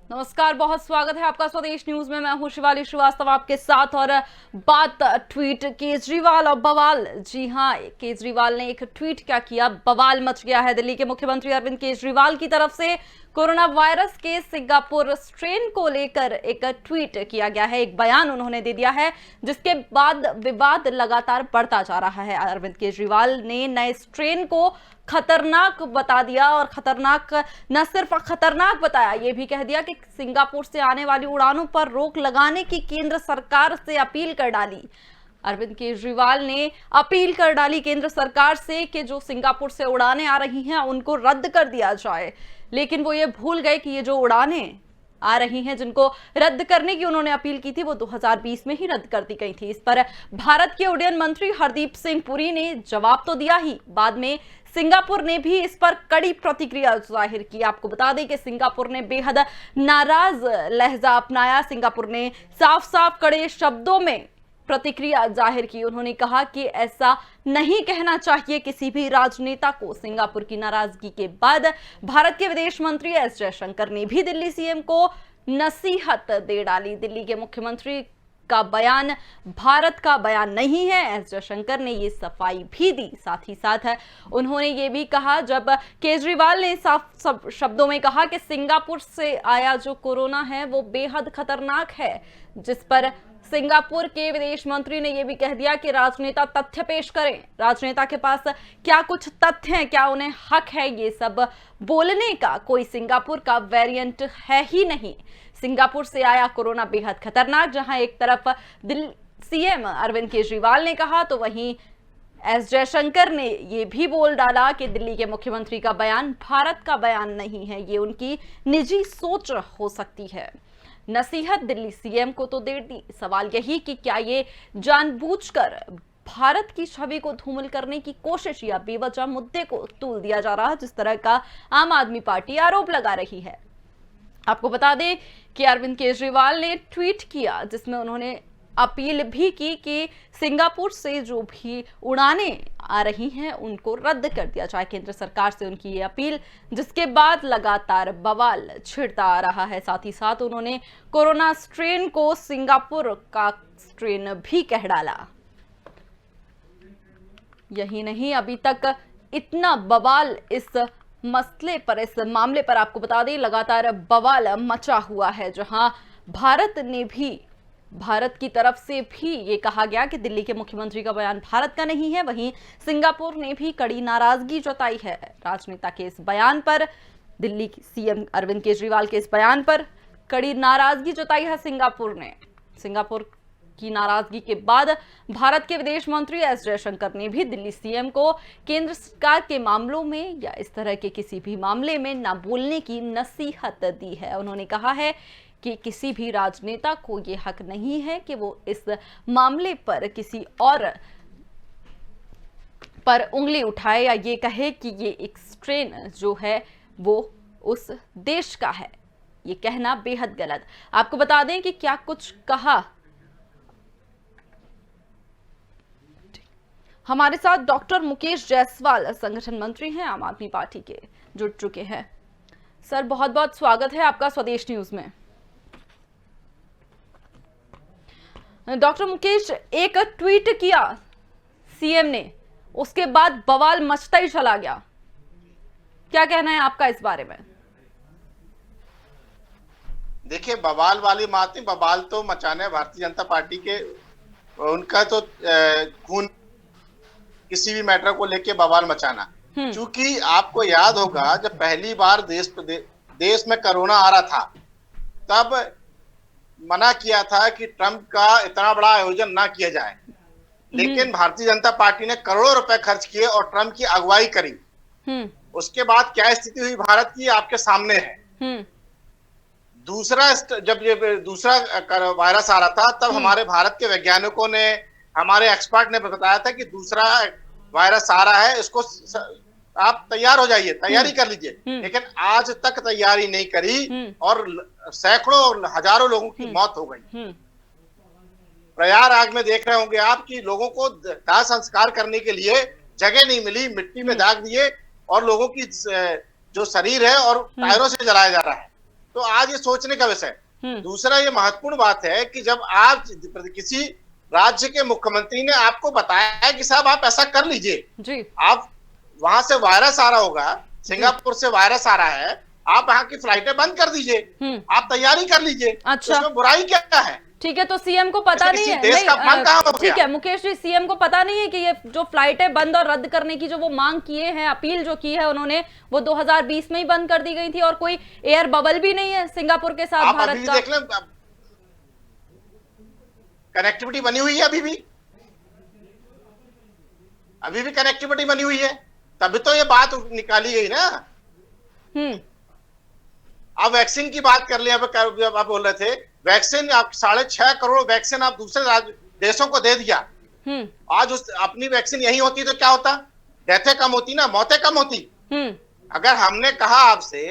नमस्कार, बहुत स्वागत है आपका स्वदेश न्यूज में। मैं हूं शिवाली श्रीवास्तव आपके साथ। और बात ट्वीट केजरीवाल और बवाल। जी हां, केजरीवाल ने एक ट्वीट क्या किया, बवाल मच गया है। दिल्ली के मुख्यमंत्री अरविंद केजरीवाल की तरफ से कोरोना वायरस के सिंगापुर स्ट्रेन को लेकर एक ट्वीट किया गया है, एक बयान उन्होंने दे दिया है, जिसके बाद विवाद लगातार बढ़ता जा रहा है। अरविंद केजरीवाल ने नए स्ट्रेन को खतरनाक बता दिया और खतरनाक न सिर्फ खतरनाक बताया, यह भी कह दिया कि सिंगापुर से आने वाली उड़ानों पर रोक लगाने की केंद्र सरकार से अपील कर डाली। अरविंद केजरीवाल ने अपील कर डाली केंद्र सरकार से कि जो सिंगापुर से उड़ानें आ रही हैं उनको रद्द कर दिया जाए। लेकिन वो ये भूल गए कि ये जो उड़ानें आ रही हैं जिनको रद्द करने की उन्होंने अपील की थी, वो 2020 में ही रद्द कर दी गई थी। इस पर भारत के उड्डयन मंत्री हरदीप सिंह पुरी ने जवाब तो दिया ही, बाद में सिंगापुर ने भी इस पर कड़ी प्रतिक्रिया जाहिर की। आपको बता दें कि सिंगापुर ने बेहद नाराज लहजा अपनाया। सिंगापुर ने साफ साफ कड़े शब्दों में प्रतिक्रिया जाहिर की। उन्होंने कहा कि ऐसा नहीं कहना चाहिए किसी भी राजनेता को। सिंगापुर की नाराजगी के बाद भारत के विदेश मंत्री एस जयशंकर ने भी दिल्ली सीएम को नसीहत दे डाली। दिल्ली के मुख्यमंत्री का बयान भारत का बयान नहीं है, एस जयशंकर ने ये सफाई भी दी। साथ ही साथ उन्होंने ये भी कहा, जब केजरीवाल ने साफ शब्दों में कहा कि सिंगापुर से आया जो कोरोना है वो बेहद खतरनाक है, जिस पर सिंगापुर के विदेश मंत्री ने यह भी कह दिया कि राजनेता तथ्य पेश करें। राजनेता के पास क्या कुछ तथ्य हैं, क्या उन्हें हक है ये सब बोलने का? कोई सिंगापुर का वेरिएंट है ही नहीं। सिंगापुर से आया कोरोना बेहद खतरनाक। जहां एक तरफ दिल्ली सीएम अरविंद केजरीवाल ने कहा, तो वहीं एस जयशंकर ने यह भी बोल डाला कि दिल्ली के मुख्यमंत्री का बयान भारत का बयान नहीं है, ये उनकी निजी सोच हो सकती है। नसीहत दिल्ली सीएम को तो दे दी। सवाल यही कि क्या ये जानबूझकर भारत की छवि को धूमिल करने की कोशिश या बेवजह मुद्दे को तूल दिया जा रहा है, जिस तरह का आम आदमी पार्टी आरोप लगा रही है। आपको बता दें कि अरविंद केजरीवाल ने ट्वीट किया जिसमें उन्होंने अपील भी की कि सिंगापुर से जो भी उड़ानें आ रही हैं उनको रद्द कर दिया जाए केंद्र सरकार से, उनकी ये अपील, जिसके बाद लगातार बवाल छिड़ता आ रहा है। साथ ही साथ उन्होंने कोरोना स्ट्रेन को सिंगापुर का स्ट्रेन भी कह डाला। यही नहीं, अभी तक इतना बवाल इस मसले पर, इस मामले पर आपको बता दें लगातार बवाल मचा हुआ है। जहां भारत की तरफ से भी ये कहा गया कि दिल्ली के मुख्यमंत्री का बयान भारत का नहीं है, वहीं सिंगापुर ने भी कड़ी नाराजगी जताई है राजनेता के इस बयान पर। दिल्ली की सीएम अरविंद केजरीवाल के इस बयान पर कड़ी नाराजगी जताई है सिंगापुर ने। सिंगापुर की नाराजगी के बाद भारत के विदेश मंत्री एस जयशंकर ने भी दिल्ली सीएम को केंद्र सरकार के मामलों में या इस तरह के किसी भी मामले में न बोलने की नसीहत दी है। उन्होंने कहा है कि किसी भी राजनेता को यह हक नहीं है कि वो इस मामले पर किसी और पर उंगली उठाए या ये कहे कि ये एक स्ट्रेन जो है वो उस देश का है। ये कहना बेहद गलत। आपको बता दें कि क्या कुछ कहा। हमारे साथ डॉक्टर मुकेश जायसवाल संगठन मंत्री हैं आम आदमी पार्टी के, जुड़ चुके हैं। सर, बहुत बहुत स्वागत है आपका स्वदेश न्यूज में। डॉक्टर मुकेश, एक ट्वीट किया सीएम ने, उसके बाद बवाल मचता ही चला गया। क्या कहना है आपका इस बारे में? देखिए, बवाल वाली बात नहीं, बवाल तो मचाने भारतीय जनता पार्टी के, उनका तो खून किसी भी मैटर को लेके बवाल मचाना। क्योंकि आपको याद होगा जब पहली बार देश में कोरोना आ रहा था, तब मना किया था कि ट्रंप का इतना बड़ा आयोजन ना किया जाए, लेकिन भारतीय जनता पार्टी ने करोड़ों रुपए खर्च किए और ट्रंप की अगुवाई करी। उसके बाद क्या स्थिति हुई भारत की आपके सामने है। जब ये दूसरा वायरस आ रहा था, तब हमारे भारत के वैज्ञानिकों ने, हमारे एक्सपर्ट ने बताया था कि दूसरा वायरस आ रहा है, इसको आप तैयार हो जाइए, तैयारी कर लीजिए। लेकिन आज तक तैयारी नहीं करी और सैकड़ों और हजारों लोगों की मौत हो गई। प्रयागराज में देख रहे होंगे आप कि लोगों को दाह संस्कार करने के लिए जगह नहीं मिली, मिट्टी में दाग दिए और लोगों की जो शरीर है और टायरों से जलाया जा रहा है। तो आज ये सोचने का विषय। हम्म। दूसरा ये महत्वपूर्ण बात है कि जब आप किसी राज्य के मुख्यमंत्री ने आपको बताया कि साहब आप ऐसा कर लीजिए, जी। आप वहां से वायरस आ रहा होगा, सिंगापुर से वायरस आ रहा है, आप वहां की फ्लाइटें बंद कर दीजिए, आप तैयारी कर लीजिए। अच्छा, तो उसमें बुराई क्या है? ठीक है, तो सीएम को पता नहीं है, देश का अपमान कहां हो गया? ठीक है मुकेश जी, सीएम को पता नहीं है कि ये जो फ्लाइटें बंद और रद्द करने की जो वो मांग किए हैं, अपील जो की है उन्होंने, वो 2020 में ही बंद कर दी गई थी और कोई एयर बबल भी नहीं है सिंगापुर के साथ भारत अभी का। देख लें, कनेक्टिविटी बनी हुई है, अभी भी कनेक्टिविटी बनी हुई है, तभी तो ये बात निकाली गई ना। आप वैक्सीन की बात कर लिया, आप बोल रहे थे वैक्सीन, आप 6.5 करोड़ वैक्सीन आप दूसरे देशों को दे दिया। आज उस अपनी वैक्सीन यही होती तो क्या होता? डेथें कम होती ना, मौतें कम होती। अगर हमने कहा आपसे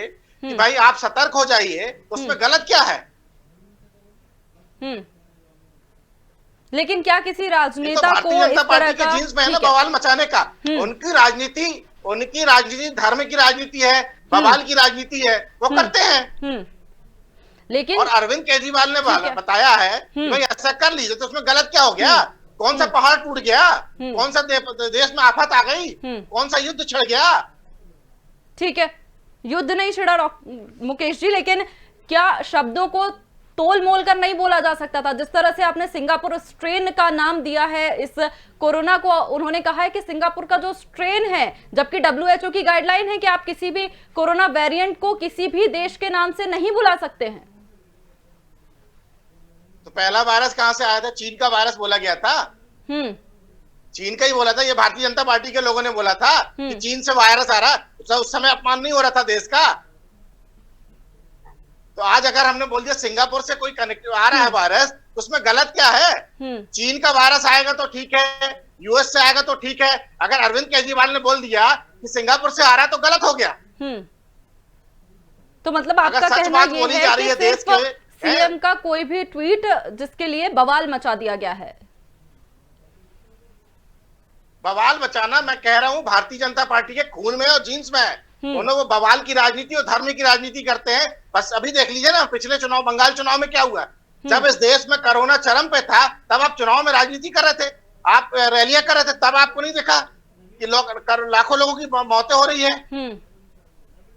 कि भाई आप सतर्क हो जाइए, तो उसमें गलत क्या है? लेकिन क्या किसी राजनेता तो को भारतीय जनता इस तरह पार्टी के का, जीन्स में है ना बवाल मचाने का। उनकी राजनीति धर्म की राजनीति है, बवाल की राजनीति है, वो करते हैं। लेकिन और अरविंद केजरीवाल ने बताया है कि भाई ऐसा कर लीजिए, तो उसमें गलत क्या हो गया? कौन सा पहाड़ टूट गया? कौन सा देश में आफत आ गई? कौन सा युद्ध छिड़ गया? ठीक है, युद्ध नहीं छिड़ा मुकेश जी, लेकिन क्या शब्दों को तोल मोल कर नहीं बोला जा सकता था? जिस तरह से आपने सिंगापुर स्ट्रेन का नाम दिया है इस कोरोना को, उन्होंने कहा है कि सिंगापुर का जो स्ट्रेन है, जबकि WHO की गाइडलाइन है कि आप किसी भी कोरोना वेरिएंट को किसी भी देश के नाम से नहीं बुला सकते हैं। तो पहला वायरस कहां से आया था? चीन का वायरस बोला गया था। चीन का ही बोला था, ये भारतीय जनता पार्टी के लोगों ने बोला था कि चीन से वायरस आ रहा। उस समय अपमान नहीं हो रहा था देश का। तो आज अगर हमने बोल दिया सिंगापुर से कोई कनेक्टिव आ रहा है वायरस, तो उसमें गलत क्या है? चीन का वायरस आएगा तो ठीक है, यूएस से आएगा तो ठीक है। अगर अरविंद केजरीवाल ने बोल दिया कि सिंगापुर से आ रहा है तो गलत हो गया। तो मतलब आपका कहना ये है कि सिर्फ सीएम का कोई भी ट्वीट जिसके लिए बवाल मचा दिया गया है? बवाल मचाना, मैं कह रहा हूं, भारतीय जनता पार्टी के खून में और जीन्स में है। उन्होंने वो बवाल की राजनीति और धर्म की राजनीति करते हैं। बस अभी देख लीजिए ना, पिछले चुनाव, बंगाल चुनाव में क्या हुआ? जब इस देश में कोरोना चरम पे था, तब आप चुनाव में राजनीति कर रहे थे, आप रैलियां कर रहे थे, तब आपको नहीं देखा कि लाखों लोगों की मौतें हो रही है?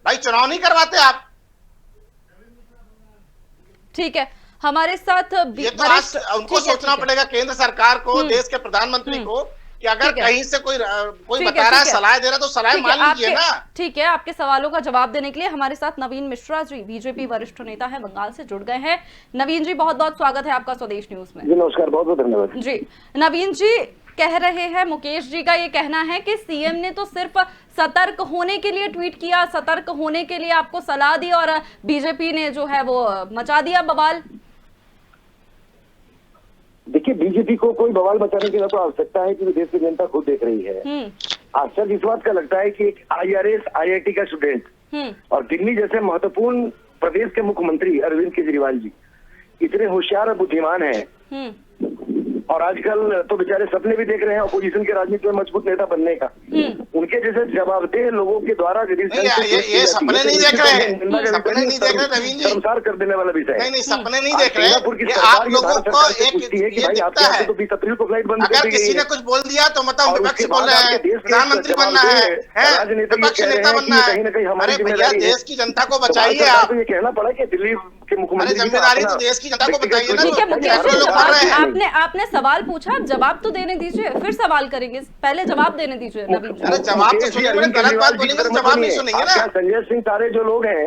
भाई चुनाव नहीं करवाते आप। ठीक है, हमारे साथ ये तो आज उनको सोचना पड़ेगा, केंद्र सरकार को, देश के प्रधानमंत्री को, कि अगर कहीं से कोई बता रहा है, सलाह दे रहा है, तो सलाह मान लीजिए ना। ठीक है, आपके सवालों का जवाब देने के लिए हमारे साथ नवीन मिश्रा जी, बीजेपी वरिष्ठ नेता है, बंगाल से जुड़ गए हैं। नवीन जी, बहुत बहुत स्वागत है आपका स्वदेश न्यूज में। जी नमस्कार, बहुत बहुत धन्यवाद जी। नवीन जी कह रहे हैं, मुकेश जी का ये कहना है कि सीएम ने तो सिर्फ सतर्क होने के लिए ट्वीट किया, सतर्क होने के लिए आपको सलाह दी, और बीजेपी ने जो है वो मचा दिया बवाल। देखिए, बीजेपी को कोई बवाल मचाने की तो आवश्यकता है कि देश की जनता खुद देख रही है। आश्चर्य इस बात का लगता है कि एक IRS IIT का स्टूडेंट और दिल्ली जैसे महत्वपूर्ण प्रदेश के मुख्यमंत्री अरविंद केजरीवाल जी इतने होशियार और बुद्धिमान हैं, और आजकल तो बेचारे सपने भी देख रहे हैं अपोजिशन के राजनीति में मजबूत नेता बनने का। उनके जैसे जवाबदेह लोगों के द्वारा ये सपने नहीं देख रहे हैं, सपने नहीं देख रहे नवीन जी, शर्मसार कर देने वाला विषय है। नहीं, सपने नहीं देख रहे हैं। आप लोगों को एक ये दिखता है, तो 20 अप्रैल को फ्लाइट बंद कर दी गई है। किसी ने कुछ बोल दिया तो मतलब विपक्ष बोल रहे हैं, प्रधानमंत्री बनना है, विपक्ष नेता बनना है। अरे भैया, देश की जनता को बचाइए आप। ये कहना पड़ा कि दिल्ली के मुख्यमंत्री जिम्मेदारी तो देश की जनता को बताइए ना। ठीक है मुकेश जी, आपने सवाल पूछा, जवाब तो देने दीजिए, फिर सवाल करेंगे, पहले जवाब देने दीजिए नवीन जी। अरे जवाब तो सुनिए, गलत बात बोलेंगे तो जवाब नहीं सुनेंगे ना। संजय सिंह सारे जो लोग हैं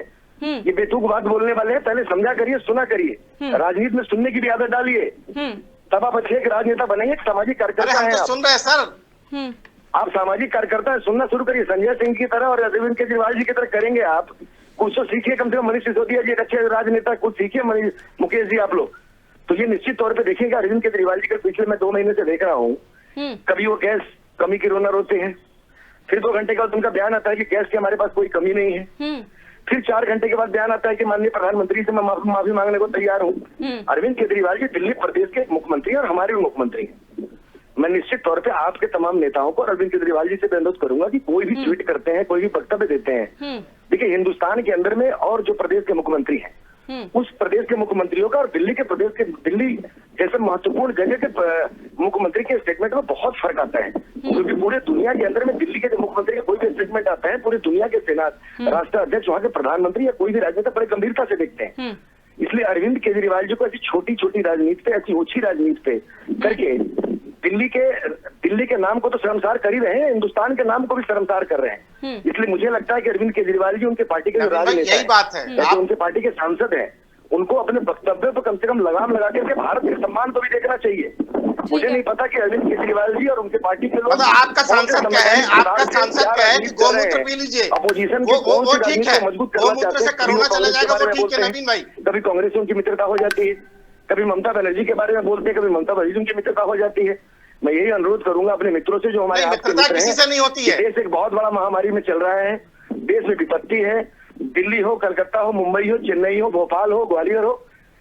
ये बेतुक बात बोलने वाले हैं, पहले समझा करिए, सुना करिए, राजनीति में सुनने की भी आदत डालिए, तब आप अच्छे एक राजनेता बनेंगे, सामाजिक कार्यकर्ता है। सुन रहे हैं सर, आप सामाजिक कार्यकर्ता है, सुनना शुरू करिए। संजय सिंह की तरह और अरविंद केजरीवाल जी की तरह करेंगे आप, कुछ तो सीखिए, कम से कम मनीष सिसोदिया जी एक अच्छे राजनेता, कुछ सीखिए मुकेश जी आप लोग। तो ये निश्चित तौर पे देखिएगा, अरविंद केजरीवाल जी का पिछले मैं 2 महीने से देख रहा हूँ, कभी वो गैस कमी की रोना रोते हैं, फिर 2 घंटे के बाद उनका बयान आता है कि गैस की हमारे पास कोई कमी नहीं है, फिर 4 घंटे के बाद बयान आता है कि माननीय प्रधानमंत्री से मैं माफी मांगने को तैयार हूँ। अरविंद केजरीवाल जी दिल्ली प्रदेश के मुख्यमंत्री और हमारे भी मुख्यमंत्री हैं। मैं निश्चित तौर पे आपके तमाम नेताओं को अरविंद केजरीवाल जी से अनुरोध करूंगा कि कोई भी ट्वीट करते हैं, कोई भी वक्तव्य देते हैं, देखिए हिंदुस्तान के अंदर में और जो प्रदेश के मुख्यमंत्री हैं उस प्रदेश के मुख्यमंत्रियों का और दिल्ली जैसे महत्वपूर्ण जगह के मुख्यमंत्री के स्टेटमेंट में बहुत फर्क आता है, क्योंकि पूरे दुनिया के अंदर में दिल्ली के जो मुख्यमंत्री का कोई भी स्टेटमेंट आता है, पूरी दुनिया के सेना राष्ट्र अध्यक्ष, वहां के प्रधानमंत्री या कोई भी राजनेता बड़े गंभीरता से देखते हैं। इसलिए अरविंद केजरीवाल जी को ऐसी छोटी छोटी राजनीति पे, ऐसी ओछी राजनीति पे करके दिल्ली के नाम को तो शर्मसार कर ही रहे हैं, हिंदुस्तान के नाम को भी शर्मसार कर रहे हैं। इसलिए मुझे लगता है कि अरविंद केजरीवाल जी उनके पार्टी के जो राजनेता यही बात है, उनके पार्टी के सांसद हैं, उनको अपने वक्तव्य पर कम से कम लगाम लगा के भारत के सम्मान को भी देखना चाहिए। मुझे नहीं पता कि अरविंद केजरीवाल जी और उनके पार्टी के लोग, मतलब आपका सांसद क्या है, आपका सांसद क्या है कि गोमूत्र पी लीजिए, अपोजिशन वो ठीक है, गोमूत्र से कोरोना चला जाएगा, वो ठीक है नवीन भाई। कभी कांग्रेस से उनकी मित्रता हो जाती है, कभी ममता बनर्जी के बारे में बोलते हैं, कभी ममता बनर्जी उनकी मित्रता हो जाती है। मैं यही अनुरोध करूंगा अपने मित्रों से, जो हमारे मित्रता किसी से नहीं होती है। देश एक बहुत बड़ा महामारी में चल रहा है, देश में विपत्ति है, दिल्ली हो, कलकत्ता हो, मुंबई हो, चेन्नई हो, भोपाल हो, ग्वालियर हो,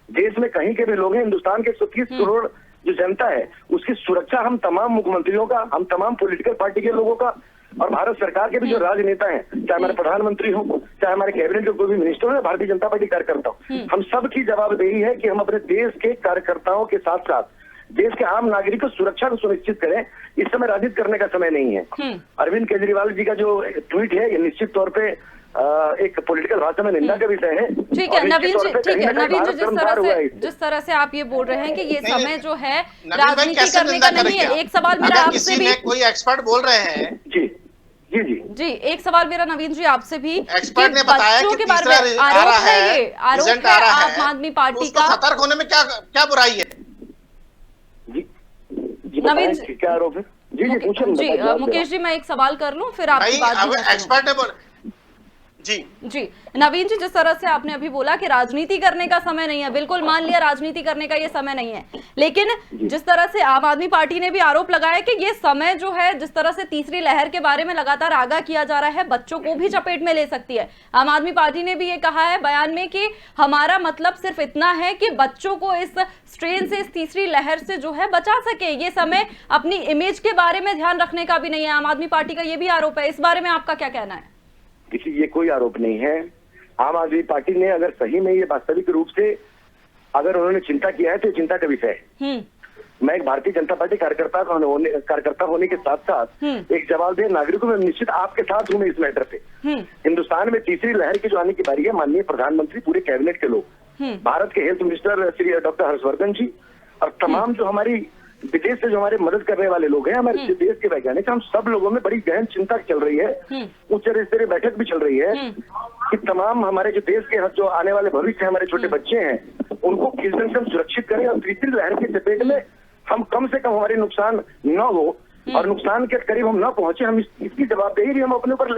देश में कहीं के भी लोग हैं, हिंदुस्तान के 130 करोड़ जो जनता है, उसकी सुरक्षा हम तमाम मुख्यमंत्रियों का, हम तमाम पॉलिटिकल पार्टी के लोगों का और भारत सरकार के भी जो राजनेता हैं, चाहे हमारे प्रधानमंत्री हो, चाहे हमारे कैबिनेट के कोई भी मिनिस्टर हो, भारतीय जनता पार्टी कार्यकर्ता हो, हम सब की जवाबदेही है कि हम अपने देश के कार्यकर्ताओं के साथ साथ देश के आम नागरिक को सुरक्षा को सुनिश्चित करें। इस समय राजनीति करने का समय नहीं है। अरविंद केजरीवाल जी का जो ट्वीट है, ये निश्चित तौर पे एक पॉलिटिकल भाषा में निंदा का विषय है। ठीक है नवीन जी, ठीक है नवीन जी, जिस तरह से आप ये बोल रहे हैं कि ये समय जो है राजनीति करने का नहीं है, एक सवाल मेरा आपसे भी, कोई एक्सपर्ट बोल रहे हैं जी जी जी जी, एक सवाल मेरा नवीन जी आपसे भी, एक्सपर्ट ने बताया कि के बारे में आरोप है, ये आरोप है आम आदमी पार्टी का, सतर्क होने में क्या बुराई है? नवीन जी क्या आरोप है? जी पूछिए मुकेश जी, मैं एक सवाल कर लूं फिर आपकी बात। एक्सपर्ट ने जी नवीन जी, जिस तरह से आपने अभी बोला कि राजनीति करने का समय नहीं है, बिल्कुल मान लिया राजनीति करने का ये समय नहीं है, लेकिन जिस तरह से आम आदमी पार्टी ने भी आरोप लगाया कि ये समय जो है, जिस तरह से तीसरी लहर के बारे में लगातार आगाह किया जा रहा है, बच्चों को भी चपेट में ले सकती है। आम आदमी पार्टी ने भी ये कहा है बयान में कि हमारा मतलब सिर्फ इतना है कि बच्चों को इस स्ट्रेन से, इस तीसरी लहर से जो है बचा सके, ये समय अपनी इमेज के बारे में ध्यान रखने का भी नहीं है। आम आदमी पार्टी का ये भी आरोप है, इस बारे में आपका क्या कहना है? ये कोई आरोप नहीं है। आम आदमी पार्टी ने अगर सही में ये वास्तविक रूप से अगर उन्होंने चिंता किया है तो चिंता का विषय है। मैं एक भारतीय जनता पार्टी कार्यकर्ता होने के साथ साथ एक जवाबदेह नागरिकों में निश्चित आपके साथ हूं मैं इस मैटर पे। हिंदुस्तान में तीसरी लहर की जो आने की बारी है, माननीय प्रधानमंत्री, पूरे कैबिनेट के लोग, भारत के health minister Shri doctor Harshvardhan ji और तमाम जो हमारी विदेश से जो हमारे मदद करने वाले लोग हैं, हमारे देश के वैज्ञानिक, हम सब लोगों में बड़ी गहन चिंता चल रही है। उच्च स्तरीय बैठक भी चल रही है कि तमाम हमारे जो देश के जो आने वाले भविष्य हमारे छोटे बच्चे हैं, उनको किस ढंग से हम सुरक्षित करें और तीसरी लहर की चपेट में हम कम से कम हमारे नुकसान न हो और नुकसान के करीब हम न पहुंचे। हम इसकी जवाबदेही भी हम अपने ऊपर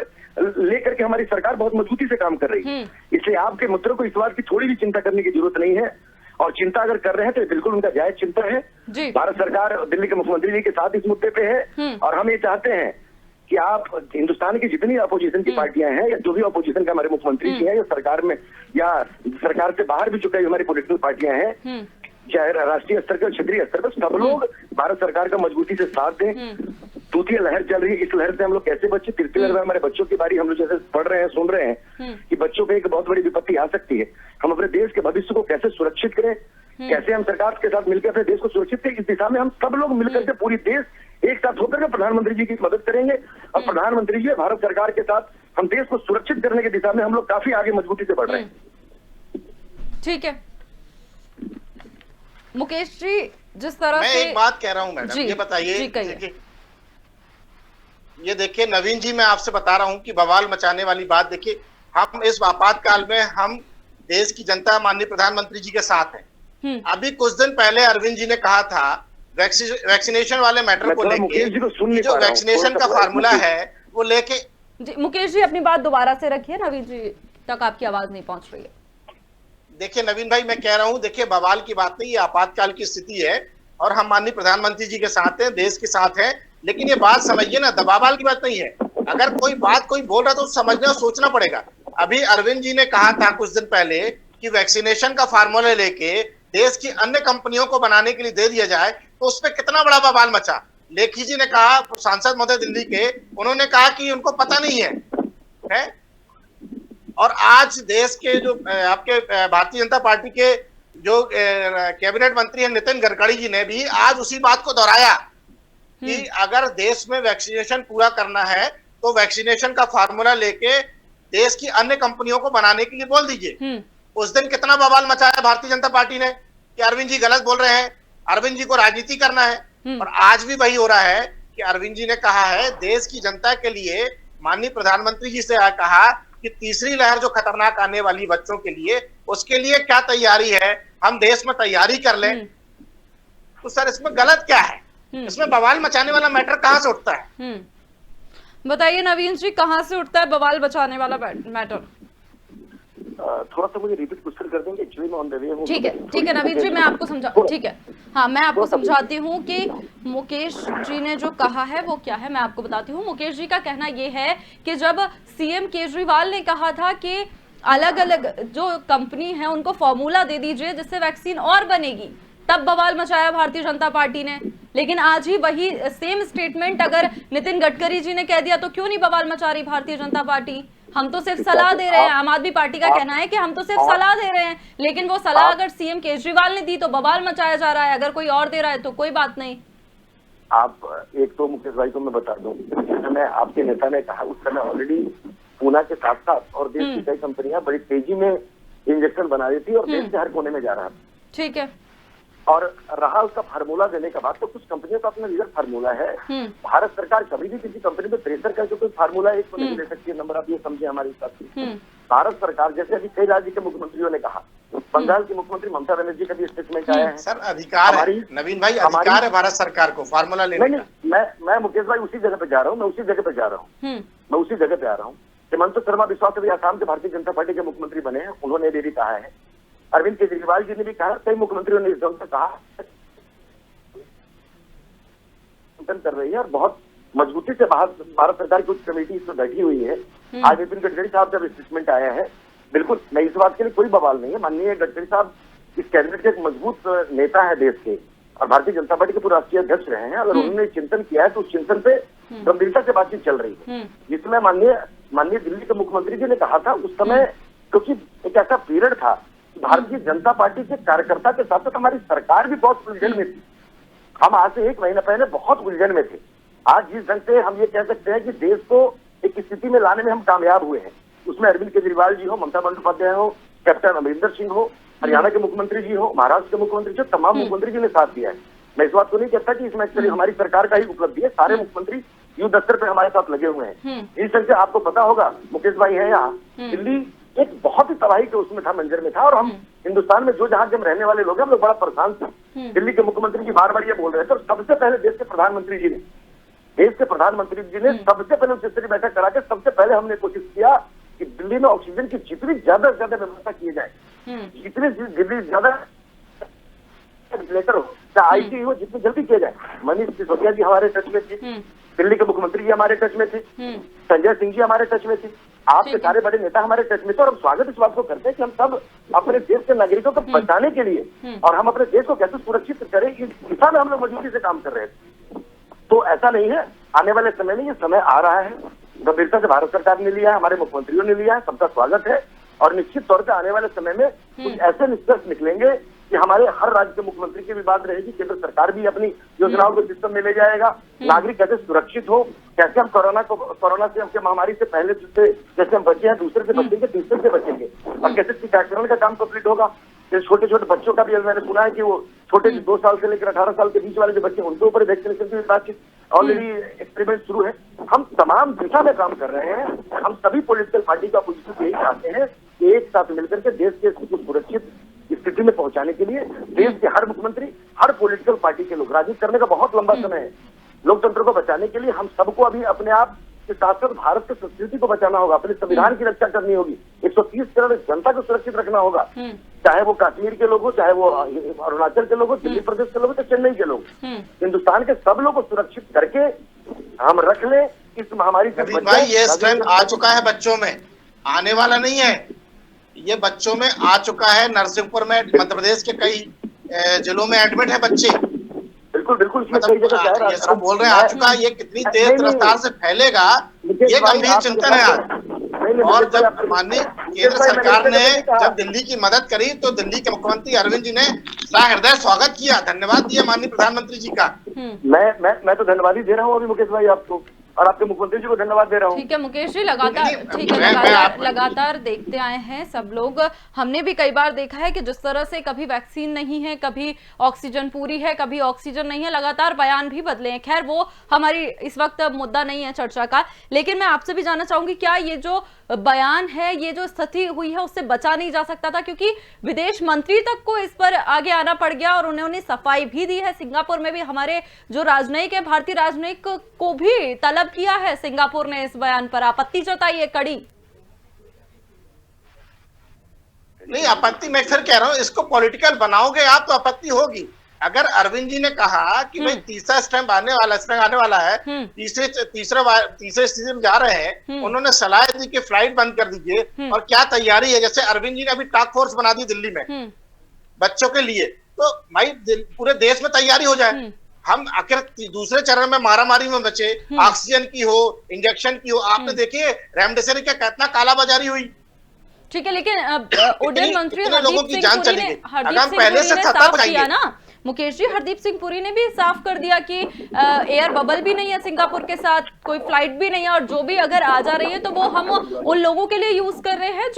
लेकर के हमारी सरकार बहुत मजबूती से काम कर रही है। इसलिए आपके मित्रों को इस बात की थोड़ी भी चिंता करने की जरूरत नहीं है, और चिंता अगर कर रहे हैं तो बिल्कुल उनका जायज चिंता है। भारत सरकार दिल्ली के मुख्यमंत्री जी के साथ इस मुद्दे पे है, और हम ये चाहते हैं कि आप हिंदुस्तान की जितनी अपोजिशन की पार्टियां हैं, या जो भी अपोजिशन का हमारे मुख्यमंत्री जी हैं, या सरकार में या सरकार से बाहर भी जो कई हमारी पॉलिटिकल पार्टियां हैं, चाहे राष्ट्रीय स्तर पर, क्षेत्रीय स्तर पर, सब लोग भारत सरकार का मजबूती से साथ दें। दूसरी लहर चल रही है, इस लहर से हम लोग कैसे बचे? तृतीय लहर में हमारे बच्चों की बारी, हम लोग जैसे पढ़ रहे हैं, सुन रहे हैं कि बच्चों पे एक बहुत बड़ी विपत्ति आ सकती है। हम अपने देश के भविष्य को कैसे सुरक्षित करें, कैसे हम सरकार के साथ मिलकर अपने देश को सुरक्षित करें, इस दिशा में हम सब लोग मिलकर के पूरी देश एक साथ होकर के प्रधानमंत्री जी की मदद करेंगे, और प्रधानमंत्री जी भारत सरकार के साथ हम देश को सुरक्षित करने की दिशा में हम लोग काफी आगे मजबूती से बढ़ रहे हैं। ठीक है मुकेश जी, जिस तरह मैं से एक बात कह रहा हूं मैडम, ये बताइए, ये देखिए नवीन जी, मैं आपसे बता रहा हूं कि बवाल मचाने वाली बात, देखिए हम इस आपातकाल में हम देश की जनता माननीय प्रधानमंत्री जी के साथ हैं। अभी कुछ दिन पहले अरविंद जी ने कहा था वैक्सीनेशन वाले मैटर को लेके, जो वैक्सीनेशन का फार्मूला है वो लेके। मुकेश जी अपनी बात दोबारा से रखिए, नवीन जी तक आपकी आवाज नहीं पहुंच रही है। देखिए नवीन भाई, मैं कह रहा हूं, देखिए बवाल की बात नहीं, ये आपातकाल की स्थिति है और हम माननीय प्रधानमंत्री जी के साथ हैं, देश के साथ हैं, लेकिन ये बात समझिए ना, दबावाल की बात नहीं है। अगर कोई बात कोई बोल रहा है तो समझना और सोचना पड़ेगा। अभी अरविंद जी ने कहा था कुछ दिन पहले कि वैक्सीनेशन का फार्मूला लेके देश की अन्य कंपनियों को बनाने के लिए दे दिया जाए, तो उस पर कितना बड़ा बवाल मचा। लेखी जी ने कहा, सांसद महोदय दिल्ली के, उन्होंने कहा कि उनको पता नहीं है, और आज देश के जो आपके भारतीय जनता पार्टी के जो कैबिनेट मंत्री हैं नितिन गडकरी जी ने भी आज उसी बात को दोहराया कि अगर देश में वैक्सीनेशन पूरा करना है तो वैक्सीनेशन का फार्मूला लेके देश की अन्य कंपनियों को बनाने के लिए बोल दीजिए। उस दिन कितना बवाल मचाया भारतीय जनता पार्टी ने कि अरविंद जी गलत बोल रहे हैं, अरविंद जी को राजनीति करना है। और आज भी वही हो रहा है कि अरविंद जी ने कहा है देश की जनता के लिए, माननीय प्रधानमंत्री जी से कहा कि तीसरी लहर जो खतरनाक आने वाली बच्चों के लिए, उसके लिए क्या तैयारी है, हम देश में तैयारी कर लें। तो सर इसमें गलत क्या है? इसमें बवाल मचाने वाला मैटर कहां से उठता है? बताइए नवीन जी, कहां से उठता है बवाल मचाने वाला मैटर? थोड़ा सा मुझे रिपीट क्वेश्चन कर देंगे, एक्चुअली मैं ऑन द वे हूं। ठीक है नवीन जी, मैं आपको समझा, ठीक है, हाँ मैं आपको समझाती हूँ कि मुकेश जी ने जो कहा है वो क्या है, मैं आपको बताती हूँ। मुकेश जी का कहना ये है कि जब सीएम केजरीवाल ने कहा था कि अलग अलग जो कंपनी है उनको फॉर्मूला दे दीजिए जिससे वैक्सीन और बनेगी, तब बवाल मचाया भारतीय जनता पार्टी ने। लेकिन आज ही वही सेम स्टेटमेंट अगर नितिन गडकरी जी ने कह दिया तो क्यों नहीं बवाल मचा रही भारतीय जनता पार्टी? हम तो सिर्फ सलाह दे रहे हैं। आम आदमी पार्टी का कहना है कि हम तो सिर्फ सलाह दे रहे हैं, लेकिन वो सलाह अगर सीएम केजरीवाल ने दी तो बवाल मचाया जा रहा है, अगर कोई और दे रहा है तो कोई बात नहीं। आप एक तो मुकेश भाई को मैं बता दूं, जिस समय आपके नेता ने कहा उस समय ऑलरेडी पूना के साथ साथ और देश की कई कंपनियां बड़ी तेजी में इंजेक्शन बना रही थी और देश के हर कोने में जा रहा था। ठीक है। और रहा उसका फार्मूला देने के बाद, तो कुछ कंपनियों का अपना लीगल फार्मूला है। भारत सरकार कभी भी किसी कंपनी में प्रेशर करके कोई फार्मूला एक तो नहीं दे सकती है। नंबर आप ये समझे हमारी हिसाब से। भारत सरकार, जैसे अभी कई राज्य के मुख्यमंत्रियों ने कहा, बंगाल की मुख्यमंत्री ममता बनर्जी का भी स्टेटमेंट आया है। सर अधिकार है नवीन भाई, अधिकार है भारत सरकार को फार्मूला लेने का। मैं मुकेश भाई उसी जगह पे जा रहा हूँ, मैं उसी जगह पे आ रहा हूँ। हेमंत शर्मा बिस्वा अभी आसाम के भारतीय जनता पार्टी के मुख्यमंत्री बने हैं, उन्होंने भी कहा है। अरविंद केजरीवाल जी ने भी कहा, कई मुख्यमंत्रियों ने इस ढंग से कहा कर रही है और बहुत मजबूती से भारत सरकार की उच्च कमेटी इसमें बैठी हुई है। आज नितिन गडकरी साहब जब स्टेटमेंट आया है, बिल्कुल मैं इस बात के लिए कोई बवाल नहीं है। माननीय गडकरी साहब इस कैबिनेट के एक मजबूत नेता है देश के और भारतीय जनता पार्टी के पूर्व राष्ट्रीय अध्यक्ष रहे हैं। अगर उन्होंने चिंतन किया है तो उस चिंतन पे गंभीरता से बातचीत चल रही है। जिसमें माननीय दिल्ली के मुख्यमंत्री जी ने कहा था उस समय, क्योंकि एक ऐसा पीरियड था भारतीय जनता पार्टी के कार्यकर्ता के साथ साथ हमारी सरकार भी बहुत उलझन में थी। हम आज से एक महीना पहले बहुत उलझन में थे। आज जिस ढंग से हम ये कह सकते हैं कि देश को एक स्थिति में लाने में हम कामयाब हुए हैं, उसमें अरविंद केजरीवाल जी हो, ममता बंदोपाध्याय हो, कैप्टन अमरिंदर सिंह हो, हरियाणा के मुख्यमंत्री जी हो, महाराष्ट्र के मुख्यमंत्री जी, तमाम मुख्यमंत्री जी ने साथ दिया है। मैं इस बात को नहीं कहता कि इसमें एक्चुअली हमारी सरकार का ही उपलब्धि है। सारे मुख्यमंत्री युद्ध स्तर पर हमारे साथ लगे हुए हैं। इस ढंग से आपको पता होगा, मुकेश भाई है यहाँ, दिल्ली एक बहुत ही तबाही के उसमें था, मंजर में था। और हम हिंदुस्तान में जो जहां के हम रहने वाले लोग हैं, हम लोग बड़ा परेशान थे। दिल्ली के मुख्यमंत्री जी बार बार ये बोल रहे थे और सबसे पहले देश के प्रधानमंत्री जी ने सबसे पहले उच्च बैठक करा के सबसे पहले हमने कोशिश किया कि दिल्ली में ऑक्सीजन की जितनी ज्यादा से ज्यादा व्यवस्था की जाए, जितनी दिल्ली ज्यादा वेंटिलेटर हो, चाहे आईसीयू हो, जितनी जल्दी किया जाए। मनीष सिसोदिया जी हमारे टच में थे, दिल्ली के मुख्यमंत्री जी हमारे टच में थे, संजय सिंह जी हमारे टच में थे, आपके सारे बड़े नेता हमारे टच में थे। और हम स्वागत इस बात को करते हैं कि हम सब अपने देश के नागरिकों को बचाने के लिए और हम अपने देश को कैसे सुरक्षित करें, इस दिशा में हम लोग मजबूती से काम कर रहे थे। तो ऐसा नहीं है, आने वाले समय में ये समय आ रहा है, गंभीरता से भारत सरकार ने लिया है, हमारे मुख्यमंत्रियों ने लिया है, सबका स्वागत है। और निश्चित तौर पर आने वाले समय में कुछ ऐसे निष्कर्ष निकलेंगे कि हमारे हर राज्य के मुख्यमंत्री की भी बात रहेगी, केंद्र सरकार भी अपनी योजनाओं को सिस्टम में ले जाएगा। नागरिक कैसे सुरक्षित हो, कैसे हम कोरोना से, हमसे महामारी से पहले से जैसे हम बचे हैं, दूसरे से बचेंगे, तीसरे से बचेंगे, और कैसे टीकाकरण का काम कंप्लीट होगा। छोटे छोटे बच्चों का भी मैंने सुना है कि वो छोटे 2 साल से लेकर 18 साल के बीच वाले जो बच्चे, उनके ऊपर वैक्सीनेशन की बातचीत ऑलरेडी एक्सपेरिमेंट शुरू है। हम तमाम दिशा में काम कर रहे हैं। हम सभी पॉलिटिकल पार्टी का पोजीशन यही चाहते हैं कि एक साथ मिलकर के देश के सुरक्षित स्थिति में पहुंचाने के लिए देश के हर मुख्यमंत्री, हर पॉलिटिकल पार्टी के लोग, राजनीति करने का बहुत लंबा समय है। लोकतंत्र को बचाने के लिए हम सबको अभी अपने आप के साथ साथ भारत की संस्कृति को बचाना होगा, अपने संविधान की रक्षा करनी होगी, 130 करोड़ जनता को सुरक्षित रखना होगा, चाहे वो कश्मीर के लोग हो, चाहे वो अरुणाचल के लोग हो, दिल्ली प्रदेश के लोग हो, चाहे चेन्नई के लोग, हिंदुस्तान के सब लोग को सुरक्षित करके हम रख ले इस महामारी से। भाई ये स्ट्रेंथ आ चुका है बच्चों में, आने वाला नहीं है, ये बच्चों में आ चुका है। नरसिंहपुर में, मध्य प्रदेश के कई जिलों में एडमिट है बच्चे। बिल्कुल मतलब ये सब बोल रहे हैं आ चुका है। ये कितनी तेज रफ्तार से फैलेगा, ये गंभीर चिंतन है आज। और जब माननीय केंद्र सरकार ने जब दिल्ली की मदद करी तो दिल्ली के मुख्यमंत्री अरविंद जी ने हृदय स्वागत किया, धन्यवाद दिया माननीय प्रधानमंत्री जी का। मैं तो धन्यवाद ही दे रहा हूँ अभी मुकेश भाई आपको, और आपके मुख्यमंत्री जी को धन्यवाद दे रहा हूँ। ठीक है मुकेश जी, लगातार लगातार देखते आए हैं सब लोग। हमने भी कई बार देखा है कि जिस तरह से कभी वैक्सीन नहीं है, कभी ऑक्सीजन पूरी है, कभी ऑक्सीजन नहीं है, लगातार बयान भी बदले हैं। खैर वो हमारी इस वक्त मुद्दा नहीं है चर्चा का, लेकिन मैं आपसे भी जानना चाहूंगी क्या ये जो बयान है, ये जो स्थिति हुई है उससे बचा नहीं जा सकता था? क्योंकि विदेश मंत्री तक को इस पर आगे आना पड़ गया और उन्होंने सफाई भी दी है। सिंगापुर में भी हमारे जो राजनयिक है, भारतीय राजनयिक को भी तलब किया है सिंगापुर ने इस बयान पर, आपत्ति जताई है कड़ी। नहीं आपत्ति, मैं फिर कह रहा हूं इसको पॉलिटिकल बनाओगे आप तो आपत्ति होगी। अगर अरविंद जी ने कहा कि भाई तीसरा स्टैंप आने वाला है, तीसरे स्थिति में जा रहे हैं, उन्होंने सलाह दी कि फ्लाइट बंद कर दीजिए और क्या तैयारी है, जैसे अरविंद जी ने अभी टास्क फोर्स बना दी दिल्ली में बच्चों के लिए, तो भाई पूरे देश में तैयारी हो जाए। हम आखिर दूसरे चरण में मारामारी में बचे, ऑक्सीजन की हो, इंजेक्शन की हो, आपने देखिए रेमडेसिविर का कितना कालाबाजारी हुई। ठीक है, लेकिन उड्डयन मंत्री लोगों की जान चली गई। अगर हम पहले से सतर्क रहेंगे ना मुकेश जी, हरदीप सिंह पुरी ने भी साफ कर दिया कि एयर बबल भी नहीं है सिंगापुर के साथ, कोई फ्लाइट भी नहीं है, और जो भी अगर आ जा रही है तो वो हम उन लोगों के लिए यूज कर रहे हैं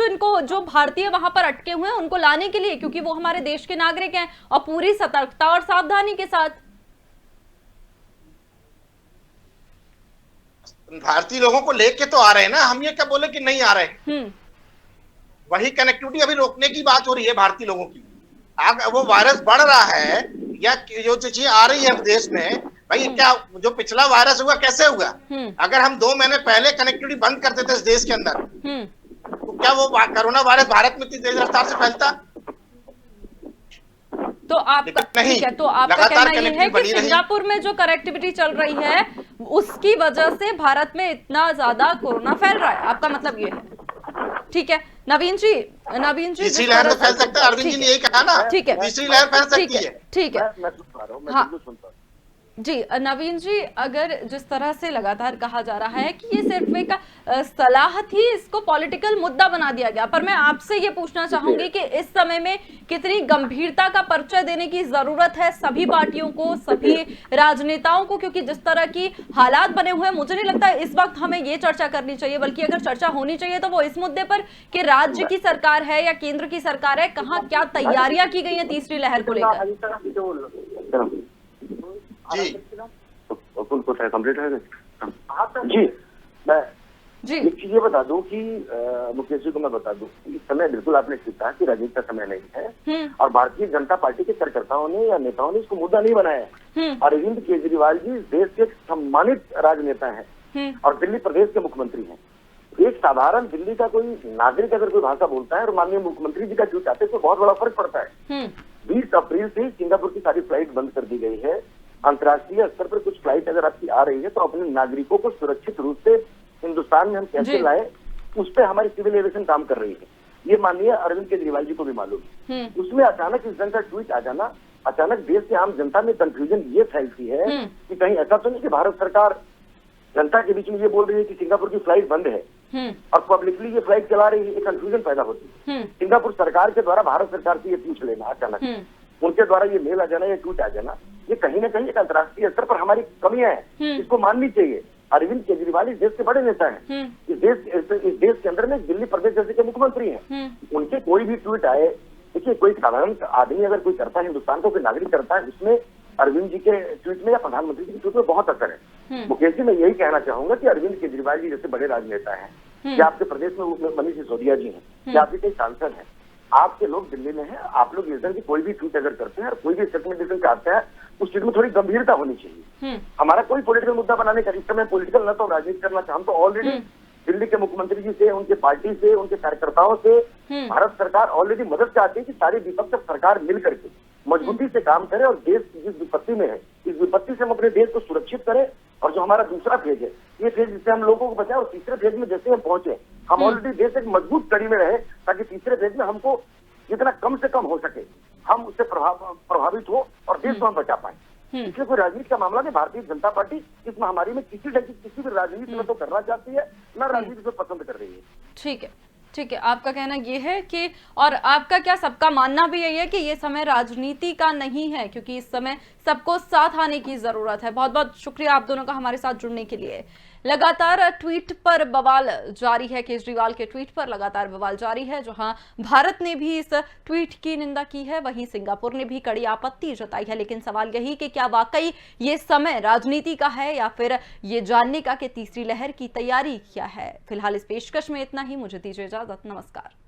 जो भारतीय वहां पर अटके हुए हैं उनको लाने के लिए, क्योंकि वो हमारे देश के नागरिक हैं, और पूरी सतर्कता और सावधानी के साथ। भारतीय लोगों को लेके तो आ रहे हैं ना, हम ये क्या बोले कि नहीं आ रहे। वही कनेक्टिविटी अभी रोकने की बात हो रही है भारतीय लोगों की। वो वायरस बढ़ रहा है या जो चीजें आ रही है देश में, भाई क्या जो पिछला वायरस हुआ कैसे हुआ? अगर हम 2 महीने पहले कनेक्टिविटी बंद करते थे इस देश के अंदर, तो क्या वो कोरोना वायरस भारत में इतनी तेज रफ्तार से फैलता? तो आपका ठीक है, तो आपका कहना ये है कि सिंगापुर में जो कनेक्टिविटी चल रही है उसकी वजह से भारत में इतना ज्यादा कोरोना फैल रहा है, आपका मतलब ये है? ठीक है नवीन जी, तीसरी लहर फैल सकता है, अरविंद जी ने यही कहा ना। ठीक है, तीसरी लहर फैल सकती है। ठीक है, मैं सुन पा रहा हूं, मैं हाँ सुन पा रहा हूं। जी नवीन जी, अगर जिस तरह से लगातार कहा जा रहा है कि ये सिर्फ एक सलाह थी, इसको पॉलिटिकल मुद्दा बना दिया गया, पर मैं आपसे ये पूछना चाहूंगी कि इस समय में कितनी गंभीरता का परिचय देने की जरूरत है सभी पार्टियों को, सभी राजनेताओं को, क्योंकि जिस तरह की हालात बने हुए हैं, मुझे नहीं लगता इस वक्त हमें ये चर्चा करनी चाहिए, बल्कि अगर चर्चा होनी चाहिए तो वो इस मुद्दे पर कि राज्य की सरकार है या केंद्र की सरकार है, कहाँ क्या तैयारियां की गई है तीसरी लहर को लेकर। जी कंप्लीट है जी। मैं एक चीज ये बता दूं कि मुकेश जी को मैं बता दूं, इस समय बिल्कुल आपने ठीक कहा कि राजनीति का समय नहीं है, और भारतीय जनता पार्टी के कार्यकर्ताओं ने या नेताओं ने इसको मुद्दा नहीं बनाया है। अरविंद केजरीवाल जी देश के सम्मानित राजनेता हैं और दिल्ली प्रदेश के मुख्यमंत्री हैं। एक साधारण दिल्ली का कोई नागरिक अगर कोई भाषा बोलता है और माननीय मुख्यमंत्री जी का ट्वीट आते हैं तो बहुत बड़ा फर्क पड़ता है। 20 अप्रैल से सिंगापुर की सारी फ्लाइट बंद कर दी गई है। अंतर्राष्ट्रीय स्तर पर कुछ फ्लाइट अगर आपकी आ रही है तो अपने नागरिकों को सुरक्षित रूप से हिंदुस्तान में हम कैसे लाए, उस पर हमारी सिविल एविएशन काम कर रही है। ये माननीय अरविंद केजरीवाल जी को भी मालूम है। उसमें अचानक इस जन का ट्वीट आ जाना, अचानक देश की आम जनता में कंफ्यूजन ये फैलती है कि कहीं ऐसा तो नहीं कि भारत सरकार जनता के बीच में ये बोल रही है कि सिंगापुर की फ्लाइट बंद है और पब्लिकली ये फ्लाइट चला रही है, एक कंफ्यूजन पैदा होती है। सिंगापुर सरकार के द्वारा भारत सरकार से ये पूछ लेना अचानक, उनके द्वारा ये मेल आ जाना, ये ट्वीट आ जाना, ये कहीं ना कहीं एक अंतर्राष्ट्रीय स्तर पर हमारी कमियां हैं, इसको माननी चाहिए। अरविंद केजरीवाल इस देश के बड़े नेता हैं, इस देश के अंदर में दिल्ली प्रदेश जैसे के मुख्यमंत्री हैं, उनके कोई भी ट्वीट आए, देखिए कोई साधारण आदमी अगर कोई करता है, हिंदुस्तान को कोई नागरिक करता है, उसमें अरविंद जी के ट्वीट में या प्रधानमंत्री जी के ट्वीट में बहुत असर है। मुकेश जी मैं यही कहना चाहूंगा कि अरविंद केजरीवाल जी जैसे बड़े राजनेता हैं, क्या आपके प्रदेश में मनीष सिसोदिया जी हैं, क्या आपके कई सांसद हैं, आपके लोग दिल्ली में हैं, आप लोग इस तरह की कोई भी ट्वीट अगर करते हैं और कोई भी स्टेटमेंट देते चाहते हैं, उस चीज में थोड़ी गंभीरता होनी चाहिए। हमारा कोई पॉलिटिकल मुद्दा बनाने का इस समय पॉलिटिकल न तो राजनीति करना चाहते, हम तो ऑलरेडी दिल्ली के मुख्यमंत्री जी से, उनके पार्टी से, उनके कार्यकर्ताओं से भारत सरकार ऑलरेडी मदद चाहती है कि सारी विपक्ष सरकार मिल करके मजबूती से काम करे और देश जिस विपत्ति में है, इस विपत्ति से हम अपने देश को सुरक्षित करें। और जो हमारा दूसरा फेज है, ये फेज जिससे हम लोगों को बचाए, और तीसरे फेज में जैसे हम पहुंचे, हम ऑलरेडी देश एक मजबूत कड़ी में रहे, ताकि तीसरे फेज में हमको जितना कम से कम हो सके हम उससे प्रभावित हो और देश को हम बचा पाए। इसलिए कोई राजनीति का मामला नहीं। भारतीय जनता पार्टी इस महामारी में किसी भी राजनीति में तो करना चाहती है, न राजनीति को पसंद कर रही है। ठीक है, ठीक है, आपका कहना ये है कि, और आपका क्या सबका मानना भी यही है कि ये समय राजनीति का नहीं है, क्योंकि इस समय सबको साथ आने की जरूरत है। बहुत बहुत शुक्रिया आप दोनों का हमारे साथ जुड़ने के लिए। लगातार ट्वीट पर बवाल जारी है, केजरीवाल के ट्वीट पर लगातार बवाल जारी है। जहां भारत ने भी इस ट्वीट की निंदा की है, वहीं सिंगापुर ने भी कड़ी आपत्ति जताई है। लेकिन सवाल यही कि क्या वाकई ये समय राजनीति का है या फिर ये जानने का कि तीसरी लहर की तैयारी क्या है। फिलहाल इस पेशकश में इतना ही, मुझे दीजिए इजाजत, नमस्कार।